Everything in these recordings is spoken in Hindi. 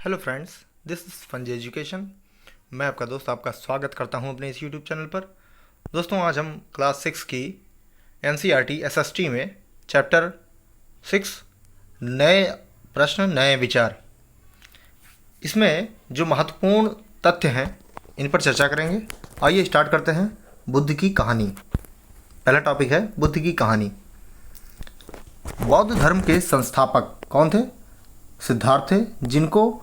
Hello friends, this is fungi education. मैं आपका दोस्त आपका स्वागत करता हूं अपने इस यूट्यूब चैनल पर। दोस्तों, आज हम क्लास 6 की एनसीईआरटी एसएसटी में चैप्टर 6 नए प्रश्न नए विचार, इसमें जो महत्वपूर्ण तथ्य हैं इन पर चर्चा करेंगे। आइए स्टार्ट करते हैं। बुद्ध की कहानी। पहला टॉपिक है बुद्ध की कहानी। बौद्ध धर्म के संस्थापक कौन थे? सिद्धार्थ थे, जिनको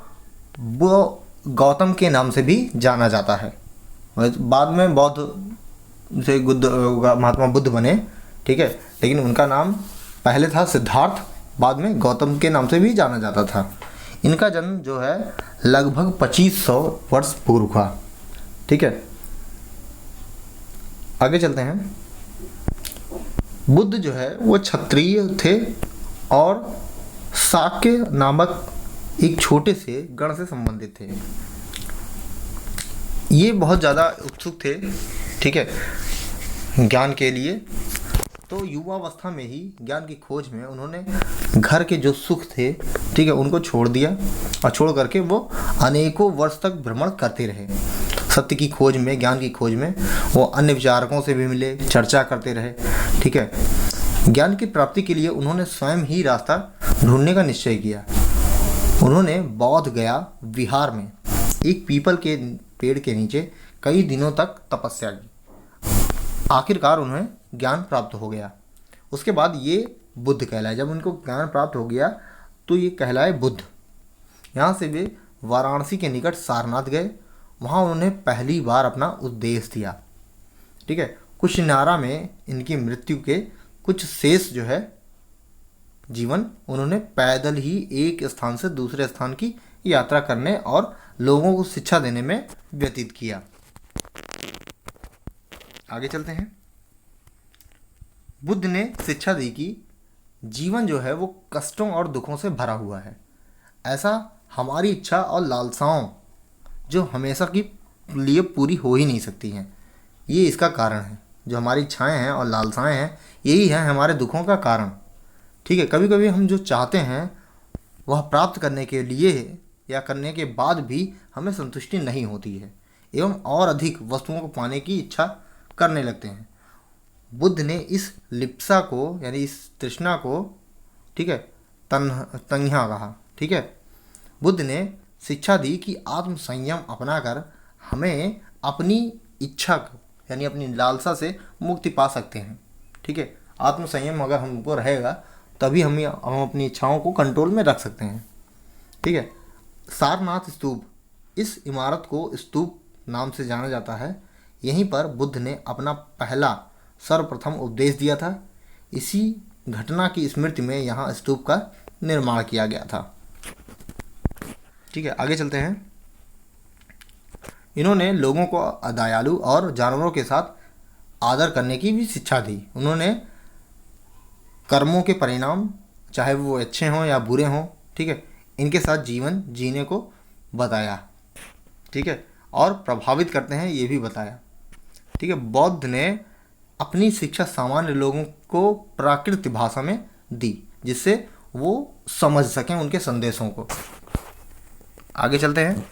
वो गौतम के नाम से भी जाना जाता है। बाद में बौद्ध से महात्मा बुद्ध बने, ठीक है, लेकिन उनका नाम पहले था सिद्धार्थ, बाद में गौतम के नाम से भी जाना जाता था। इनका जन्म जो है लगभग 2500 वर्ष पूर्व हुआ, ठीक है। आगे चलते हैं। बुद्ध जो है वो क्षत्रिय थे और शाक्य नामक एक छोटे से गण से संबंधित थे। ये बहुत ज़्यादा उत्सुक थे, ठीक है, ज्ञान के लिए। तो युवावस्था में ही ज्ञान की खोज में उन्होंने घर के जो सुख थे, ठीक है, उनको छोड़ दिया और छोड़ करके वो अनेकों वर्ष तक भ्रमण करते रहे। सत्य की खोज में, ज्ञान की खोज में वो अन्य विचारकों से भी मिले, चर्चा करते रहे, ठीक है। ज्ञान की प्राप्ति के लिए उन्होंने स्वयं ही रास्ता ढूंढने का निश्चय किया। उन्होंने बौद्ध गया विहार में एक पीपल के पेड़ के नीचे कई दिनों तक तपस्या की। आखिरकार उन्हें ज्ञान प्राप्त हो गया। उसके बाद ये बुद्ध कहलाए। जब उनको ज्ञान प्राप्त हो गया तो ये कहलाए बुद्ध। यहाँ से वे वाराणसी के निकट सारनाथ गए। वहाँ उन्होंने पहली बार अपना उपदेश दिया, ठीक है। कुशिनारा में इनकी मृत्यु के कुछ शेष जो है जीवन उन्होंने पैदल ही एक स्थान से दूसरे स्थान की यात्रा करने और लोगों को शिक्षा देने में व्यतीत किया। आगे चलते हैं। बुद्ध ने शिक्षा दी कि जीवन जो है वो कष्टों और दुखों से भरा हुआ है। ऐसा हमारी इच्छा और लालसाओं जो हमेशा की लिए पूरी हो ही नहीं सकती हैं, ये इसका कारण है। जो हमारी इच्छाएं हैं और लालसाएं हैं, यही है हमारे दुखों का कारण, ठीक है। कभी कभी हम जो चाहते हैं वह प्राप्त करने के लिए या करने के बाद भी हमें संतुष्टि नहीं होती है एवं और अधिक वस्तुओं को पाने की इच्छा करने लगते हैं। बुद्ध ने इस लिप्सा को, यानी इस तृष्णा को, ठीक है, तन्हा कहा, ठीक है। बुद्ध ने शिक्षा दी कि आत्म संयम अपनाकर हमें अपनी इच्छा को, यानी अपनी लालसा से मुक्ति पा सकते हैं, ठीक है। आत्म संयम अगर हमको रहेगा तभी हम अपनी इच्छाओं को कंट्रोल में रख सकते हैं, ठीक है। सारनाथ स्तूप, इस इमारत को स्तूप नाम से जाना जाता है। यहीं पर बुद्ध ने अपना पहला सर्वप्रथम उपदेश दिया था। इसी घटना की स्मृति में यहाँ स्तूप का निर्माण किया गया था, ठीक है। आगे चलते हैं। इन्होंने लोगों को दयालु और जानवरों के साथ आदर करने की भी शिक्षा दी। उन्होंने कर्मों के परिणाम, चाहे वो अच्छे हों या बुरे हों, ठीक है, इनके साथ जीवन जीने को बताया, ठीक है, और प्रभावित करते हैं ये भी बताया, ठीक है। बौद्ध ने अपनी शिक्षा सामान्य लोगों को प्राकृत भाषा में दी, जिससे वो समझ सकें उनके संदेशों को। आगे चलते हैं।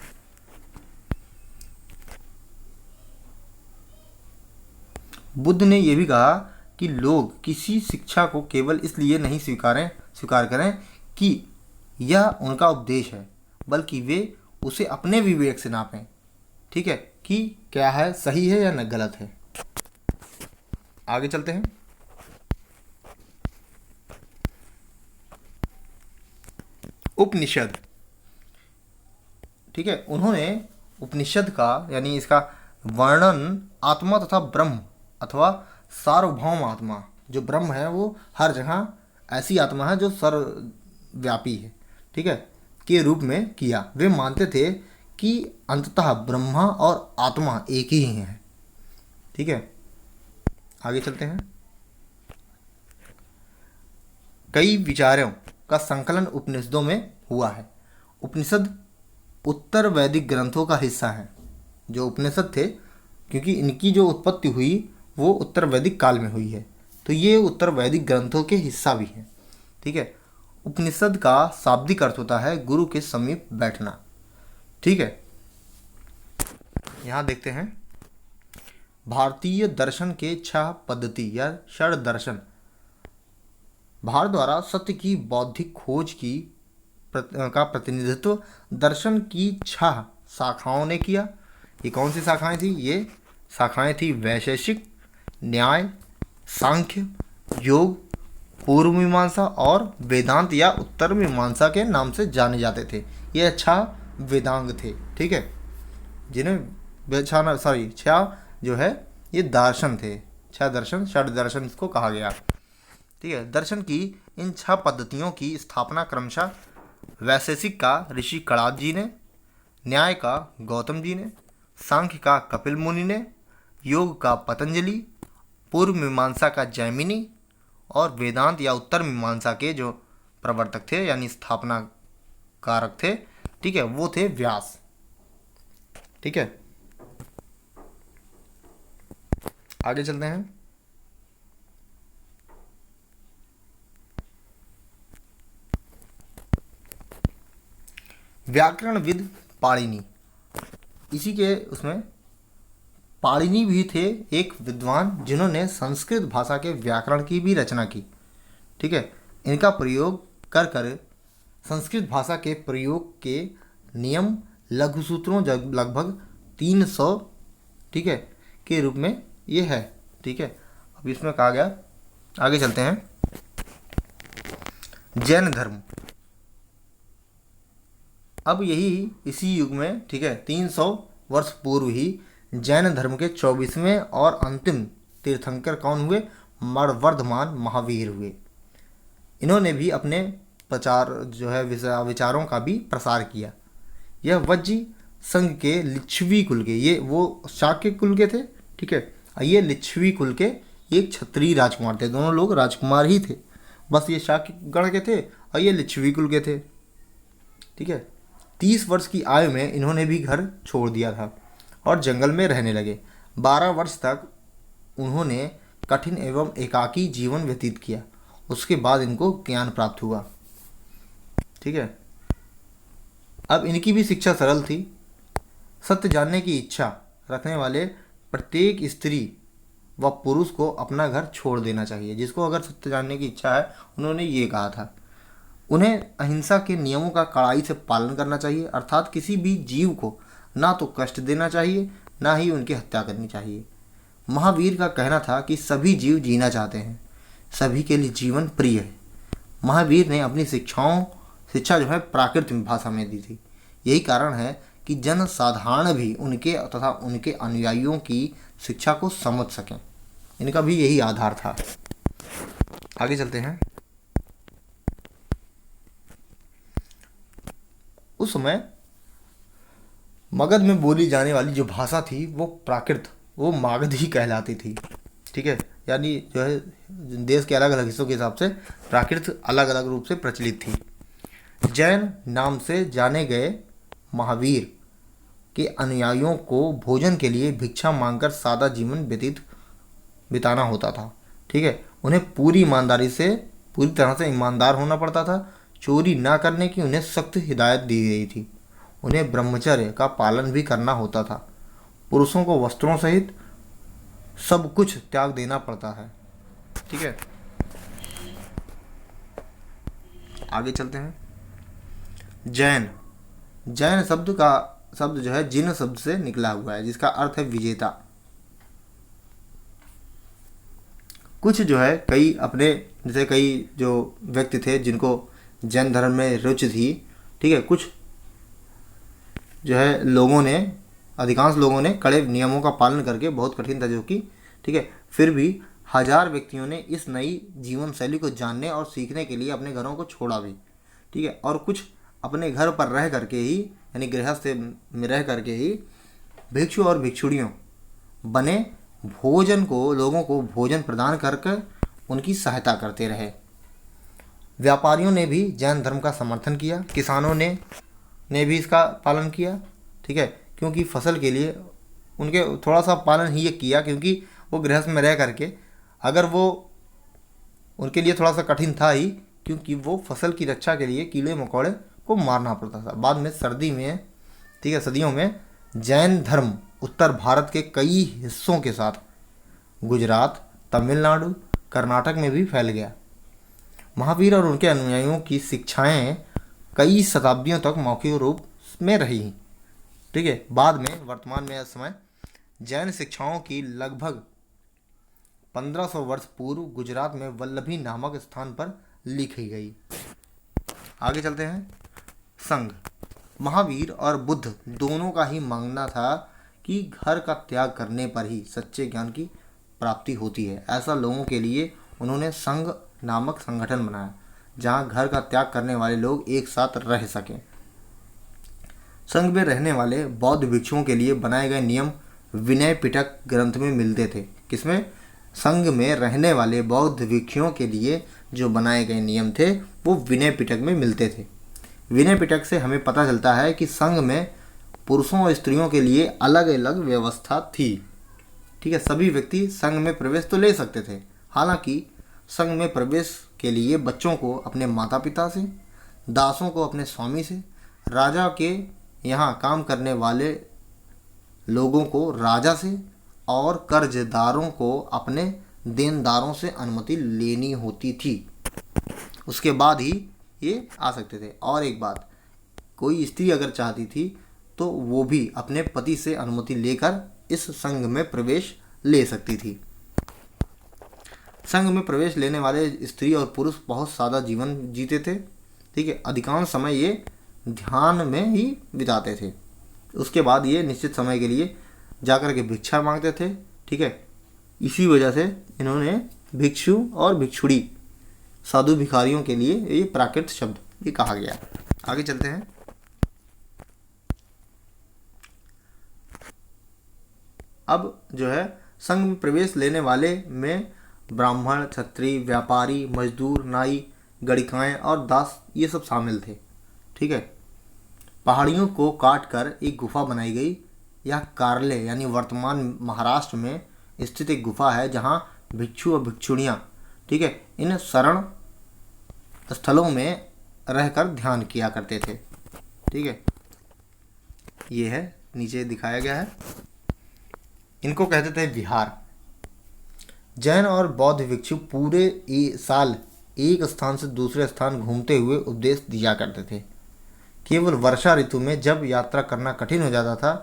बुद्ध ने यह भी कहा कि लोग किसी शिक्षा को केवल इसलिए नहीं स्वीकार करें कि यह उनका उपदेश है, बल्कि वे उसे अपने विवेक से नापें, ठीक है, कि क्या है, सही है या न गलत है। आगे चलते हैं। उपनिषद, ठीक है, उन्होंने उपनिषद का, यानी इसका वर्णन आत्मा तथा ब्रह्म अथवा सार्वभौम आत्मा, जो ब्रह्म है वो हर जगह ऐसी आत्मा है जो सर्वव्यापी है, ठीक है, के रूप में किया। वे मानते थे कि अंततः ब्रह्मा और आत्मा एक ही हैं, ठीक है। आगे चलते हैं। कई विचारों का संकलन उपनिषदों में हुआ है। उपनिषद उत्तर वैदिक ग्रंथों का हिस्सा है। जो उपनिषद थे, क्योंकि इनकी जो उत्पत्ति हुई वो उत्तर वैदिक काल में हुई है, तो ये उत्तर वैदिक ग्रंथों के हिस्सा भी हैं, ठीक है। उपनिषद का शाब्दिक अर्थ होता है गुरु के समीप बैठना, ठीक है, यहाँ देखते हैं भारतीय दर्शन के 6 पद्धति या षड दर्शन। भारत द्वारा सत्य की बौद्धिक खोज की का प्रतिनिधित्व दर्शन की 6 शाखाओं ने किया। ये कौन सी शाखाएं थी? ये शाखाएं थी वैशेषिक, न्याय, सांख्य, योग, पूर्व मीमांसा और वेदांत या उत्तर मीमांसा के नाम से जाने जाते थे। ये 6 वेदांग थे, ठीक है, जिन्हें छह जो है ये दर्शन थे, 6 दर्शन, षड दर्शन इसको कहा गया। ठीक है, दर्शन की इन 6 पद्धतियों की स्थापना क्रमशः वैशेषिक का ऋषि कणाद जी ने, न्याय का गौतम जी ने, सांख्य का कपिल मुनि ने, योग का पतंजलि, पूर्व मीमांसा का जैमिनी और वेदांत या उत्तर मीमांसा के जो प्रवर्तक थे यानी स्थापना कारक थे, ठीक है, वो थे व्यास। ठीक है, आगे चलते हैं। व्याकरणविद पाणिनि, इसी के उसमें पाणिनि भी थे एक विद्वान जिन्होंने संस्कृत भाषा के व्याकरण की भी रचना की। ठीक है, इनका प्रयोग कर कर संस्कृत भाषा के प्रयोग के नियम लघु सूत्रों लगभग 300, ठीक है, के रूप में ये है। ठीक है, अब इसमें कहा गया, आगे चलते हैं। जैन धर्म, अब यही इसी युग में, ठीक है, 300 वर्ष पूर्व ही जैन धर्म के 24वें और अंतिम तीर्थंकर कौन हुए? वर्धमान महावीर हुए। इन्होंने भी अपने प्रचार जो है विचारों का भी प्रसार किया। यह वज्जी संघ के लिच्छवी कुल के, ये वो शाक्य कुल के थे, ठीक है, ये लिच्छवी कुल के एक क्षत्रिय राजकुमार थे। दोनों लोग राजकुमार ही थे, बस ये शाक्य गण के थे और ये लिच्छवी कुल के थे। ठीक है, 30 वर्ष की आयु में इन्होंने भी घर छोड़ दिया था और जंगल में रहने लगे। 12 वर्ष तक उन्होंने कठिन एवं एकाकी जीवन व्यतीत किया। उसके बाद इनको ज्ञान प्राप्त हुआ। ठीक है, अब इनकी भी शिक्षा सरल थी। सत्य जानने की इच्छा रखने वाले प्रत्येक स्त्री व पुरुष को अपना घर छोड़ देना चाहिए। जिसको अगर सत्य जानने की इच्छा है, उन्होंने ये कहा था, उन्हें अहिंसा के नियमों का कड़ाई से पालन करना चाहिए, अर्थात किसी भी जीव को ना तो कष्ट देना चाहिए ना ही उनकी हत्या करनी चाहिए। महावीर का कहना था कि सभी जीव जीना चाहते हैं, सभी के लिए जीवन प्रिय है। महावीर ने अपनी शिक्षा जो है प्राकृत भाषा में दी थी। यही कारण है कि जन साधारण भी उनके तथा उनके अनुयायियों की शिक्षा को समझ सकें। इनका भी यही आधार था। आगे चलते हैं। उस समय मगध में बोली जाने वाली जो भाषा थी वो प्राकृत, वो मागधी कहलाती थी। ठीक है, यानी जो है देश के अलग अलग हिस्सों के हिसाब से प्राकृत अलग अलग रूप से प्रचलित थी। जैन नाम से जाने गए महावीर के अनुयायियों को भोजन के लिए भिक्षा मांगकर सादा जीवन बिताना होता था। ठीक है, उन्हें पूरी तरह से ईमानदार होना पड़ता था। चोरी ना करने की उन्हें सख्त हिदायत दी गई थी। उन्हें ब्रह्मचर्य का पालन भी करना होता था। पुरुषों को वस्त्रों सहित सब कुछ त्याग देना पड़ता है। ठीक है, आगे चलते हैं। जैन शब्द जो है जिन शब्द से निकला हुआ है, जिसका अर्थ है विजेता। कुछ जो है कई जो व्यक्ति थे जिनको जैन धर्म में रुचि थी, ठीक है, कुछ जो है अधिकांश लोगों ने कड़े नियमों का पालन करके, बहुत कठिन था जो कि, ठीक है, फिर भी 1000 व्यक्तियों ने इस नई जीवन शैली को जानने और सीखने के लिए अपने घरों को छोड़ा भी। ठीक है, और कुछ अपने घर पर रह करके ही, यानी गृहस्थ में रह करके ही भिक्षु और भिक्षुणियों बने लोगों को भोजन प्रदान करके उनकी सहायता करते रहे। व्यापारियों ने भी जैन धर्म का समर्थन किया। किसानों ने भी इसका पालन किया। ठीक है, क्योंकि फसल के लिए उनके थोड़ा सा पालन ही किया, क्योंकि वो गृहस्थ में रह करके, अगर वो उनके लिए थोड़ा सा कठिन था ही, क्योंकि वो फसल की रक्षा के लिए कीड़े मकोड़े को मारना पड़ता था। बाद में सर्दी में ठीक है, सदियों में जैन धर्म उत्तर भारत के कई हिस्सों के साथ गुजरात, तमिलनाडु, कर्नाटक में भी फैल गया। महावीर और उनके अनुयायियों की शिक्षाएं कई शताब्दियों तक मौखिक रूप में रही। ठीक है, बाद में वर्तमान में इस समय जैन शिक्षाओं की लगभग 1500 वर्ष पूर्व गुजरात में वल्लभी नामक स्थान पर लिखी गई। आगे चलते हैं। संघ। महावीर और बुद्ध दोनों का ही मानना था कि घर का त्याग करने पर ही सच्चे ज्ञान की प्राप्ति होती है। ऐसा लोगों के लिए उन्होंने संघ नामक संगठन बनाया, जहां घर का त्याग करने वाले लोग एक साथ रह सकें। संघ में रहने वाले बौद्ध भिक्षुओं के लिए बनाए गए नियम विनय पिटक ग्रंथ में मिलते थे। किसमें? संघ में रहने वाले बौद्ध भिक्षुओं के लिए जो बनाए गए नियम थे वो विनय पिटक में मिलते थे। विनय पिटक से हमें पता चलता है कि संघ में पुरुषों और स्त्रियों के लिए अलग अलग व्यवस्था थी। ठीक है, सभी व्यक्ति संघ में प्रवेश तो ले सकते थे। हालांकि संघ में प्रवेश के लिए बच्चों को अपने माता पिता से, दासों को अपने स्वामी से, राजा के यहाँ काम करने वाले लोगों को राजा से और कर्जदारों को अपने देनदारों से अनुमति लेनी होती थी। उसके बाद ही ये आ सकते थे। और एक बात, कोई स्त्री अगर चाहती थी तो वो भी अपने पति से अनुमति लेकर इस संघ में प्रवेश ले सकती थी। संघ में प्रवेश लेने वाले स्त्री और पुरुष बहुत सादा जीवन जीते थे। ठीक है, अधिकांश समय ये ध्यान में ही बिताते थे। उसके बाद ये निश्चित समय के लिए जाकर के भिक्षा मांगते थे। ठीक है, इसी वजह से इन्होंने भिक्षु और भिक्षुड़ी, साधु भिखारियों के लिए ये प्राकृत शब्द ये कहा गया। आगे चलते हैं। अब जो है संघ में प्रवेश लेने वाले में ब्राह्मण, क्षत्रिय, व्यापारी, मजदूर, नाई, गणिकाएँ और दास ये सब शामिल थे। ठीक है, पहाड़ियों को काट कर एक गुफा बनाई गई। यह कार्ले यानी वर्तमान महाराष्ट्र में स्थित एक गुफा है, जहाँ भिक्षु और भिक्षुणियाँ, ठीक है, इन शरण स्थलों में रहकर ध्यान किया करते थे। ठीक है, ये है, नीचे दिखाया गया है। इनको कहते थे विहार। जैन और बौद्ध भिक्षु पूरे साल एक स्थान से दूसरे स्थान घूमते हुए उपदेश दिया करते थे। केवल वर्षा ऋतु में जब यात्रा करना कठिन हो जाता था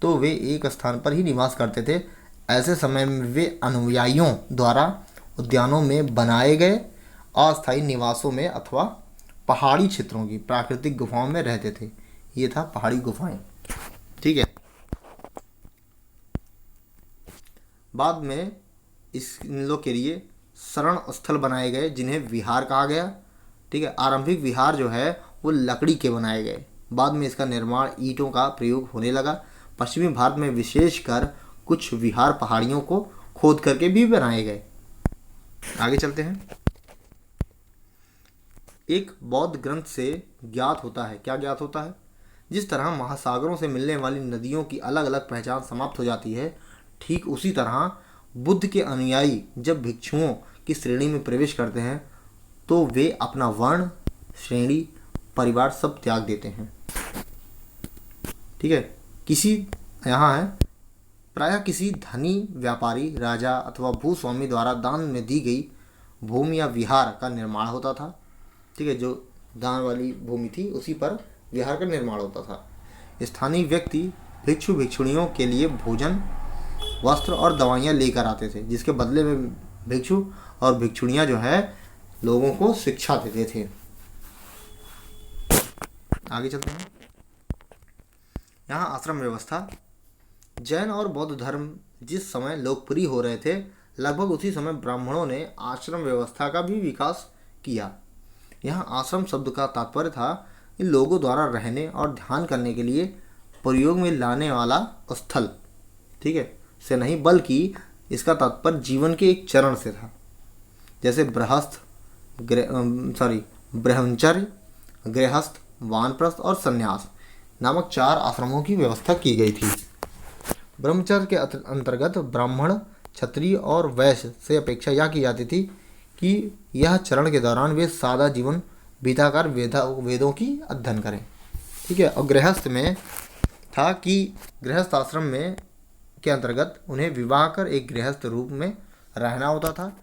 तो वे एक स्थान पर ही निवास करते थे। ऐसे समय में वे अनुयायियों द्वारा उद्यानों में बनाए गए अस्थायी निवासों में अथवा पहाड़ी क्षेत्रों की प्राकृतिक गुफाओं में रहते थे। ये था पहाड़ी गुफाएं। ठीक है, बाद में इन लोग के लिए शरण स्थल बनाए गए जिन्हें विहार कहा गया। ठीक है, आरंभिक विहार जो है वो लकड़ी के बनाए गए। बाद में इसका निर्माण ईंटों का प्रयोग होने लगा। पश्चिमी भारत में विशेषकर कुछ विहार पहाड़ियों को खोद करके भी बनाए गए। आगे चलते हैं। एक बौद्ध ग्रंथ से ज्ञात होता है, क्या ज्ञात होता है? जिस तरह महासागरों से मिलने वाली नदियों की अलग अलग पहचान समाप्त हो जाती है, ठीक उसी तरह बुद्ध के अनुयायी जब भिक्षुओं की श्रेणी में प्रवेश करते हैं तो वे अपना वर्ण, श्रेणी, परिवार सब त्याग देते हैं। ठीक है, यहाँ है प्रायः किसी धनी व्यापारी, राजा अथवा भूस्वामी द्वारा दान में दी गई भूमि या विहार का निर्माण होता था। ठीक है, जो दान वाली भूमि थी उसी पर विहार का निर्माण होता था। स्थानीय व्यक्ति भिक्षु भिक्षुणियों के लिए भोजन, वस्त्र और दवाइयाँ लेकर आते थे, जिसके बदले में भिक्षु और भिक्षुणियाँ जो है लोगों को शिक्षा देते थे। आगे चलते हैं। यहाँ आश्रम व्यवस्था। जैन और बौद्ध धर्म जिस समय लोकप्रिय हो रहे थे, लगभग उसी समय ब्राह्मणों ने आश्रम व्यवस्था का भी विकास किया। यहाँ आश्रम शब्द का तात्पर्य था इन लोगों द्वारा रहने और ध्यान करने के लिए प्रयोग में लाने वाला स्थल। ठीक है, से नहीं, बल्कि इसका तात्पर्य जीवन के एक चरण से था। जैसे ब्रह्मचर्य, गृहस्थ, वानप्रस्थ और संन्यास नामक 4 आश्रमों की व्यवस्था की गई थी। ब्रह्मचर्य के अंतर्गत ब्राह्मण, क्षत्रिय और वैश्य से अपेक्षा यह की जाती थी कि यह चरण के दौरान वे सादा जीवन बिताकर वेदों की अध्ययन करें। ठीक है, और गृहस्थ में था कि गृहस्थ आश्रम में के अंतर्गत उन्हें विवाह कर एक गृहस्थ रूप में रहना होता था।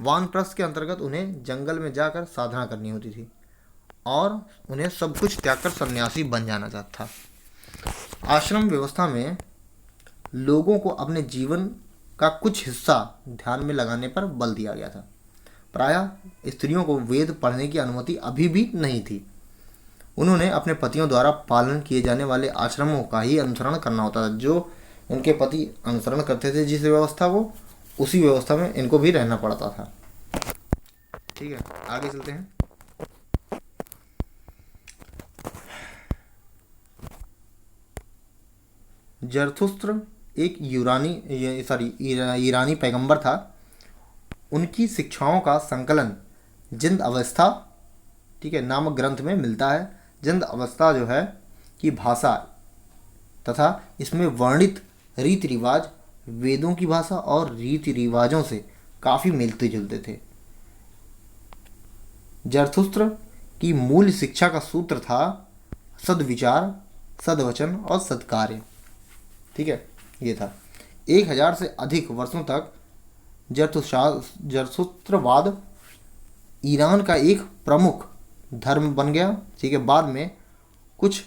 वानप्रस्थ के अंतर्गत उन्हें जंगल में जाकर साधना करनी होती थी और उन्हें सब कुछ त्याग कर सन्यासी बन जाना चाहता था। आश्रम व्यवस्था में लोगों को अपने जीवन का कुछ हिस्सा ध्यान में लगाने पर बल दिया गया था। प्रायः स्त्रियों को वेद पढ़ने की अनुमति अभी भी नहीं थी। उन्होंने अपने पतियों द्वारा पालन किए जाने वाले आश्रमों का ही अनुसरण करना होता था। जो उनके पति अनुसरण करते थे जिस व्यवस्था को, उसी व्यवस्था में इनको भी रहना पड़ता था। ठीक है, आगे चलते हैं। जरथुस्त्र एक ईरानी पैगंबर था। उनकी शिक्षाओं का संकलन जिंद अवस्था, ठीक है, नामक ग्रंथ में मिलता है। जिंद अवस्था जो है कि भाषा तथा इसमें वर्णित रीति रिवाज वेदों की भाषा और रीति रिवाजों से काफ़ी मिलते जुलते थे। जरथुस्त्र की मूल शिक्षा का सूत्र था सद्विचार, सद्वचन और सत्कार्य। ठीक है, ये था। 1000 से अधिक वर्षों तक जरथुस्त्रवाद ईरान का एक प्रमुख धर्म बन गया। ठीक है, बाद में कुछ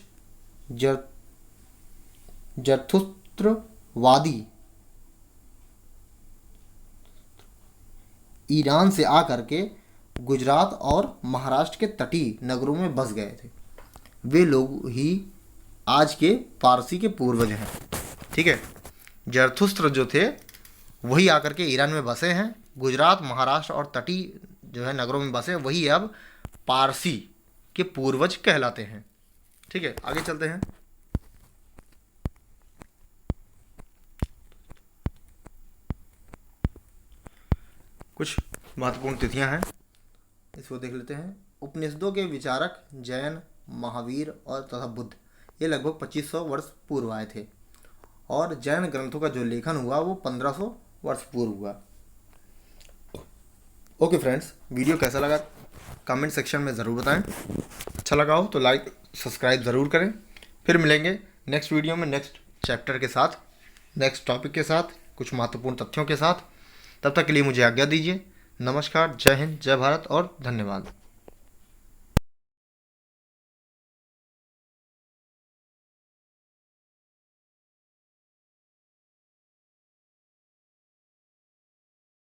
जरथुस्त्रवादी ईरान से आकर के गुजरात और महाराष्ट्र के तटीय नगरों में बस गए थे। वे लोग ही आज के पारसी के पूर्वज हैं। ठीक है, जरथुस्त्र जो थे वही आकर के ईरान में बसे हैं। गुजरात, महाराष्ट्र और तटीय जो है नगरों में बसे, वही अब पारसी के पूर्वज कहलाते हैं। ठीक है, आगे चलते हैं। कुछ महत्वपूर्ण तिथियां हैं, इसको देख लेते हैं। उपनिषदों के विचारक जैन, महावीर और तथा बुद्ध ये लगभग 2500 वर्ष पूर्व आए थे और जैन ग्रंथों का जो लेखन हुआ वो 1500 वर्ष पूर्व हुआ। ओके फ्रेंड्स, वीडियो कैसा लगा कमेंट सेक्शन में ज़रूर बताएं। अच्छा लगा हो तो लाइक सब्सक्राइब ज़रूर करें। फिर मिलेंगे नेक्स्ट वीडियो में नेक्स्ट चैप्टर के साथ, नेक्स्ट टॉपिक के साथ, कुछ महत्वपूर्ण तथ्यों के साथ। तब तक के लिए मुझे आज्ञा दीजिए। नमस्कार, जय हिंद, जय भारत और धन्यवाद।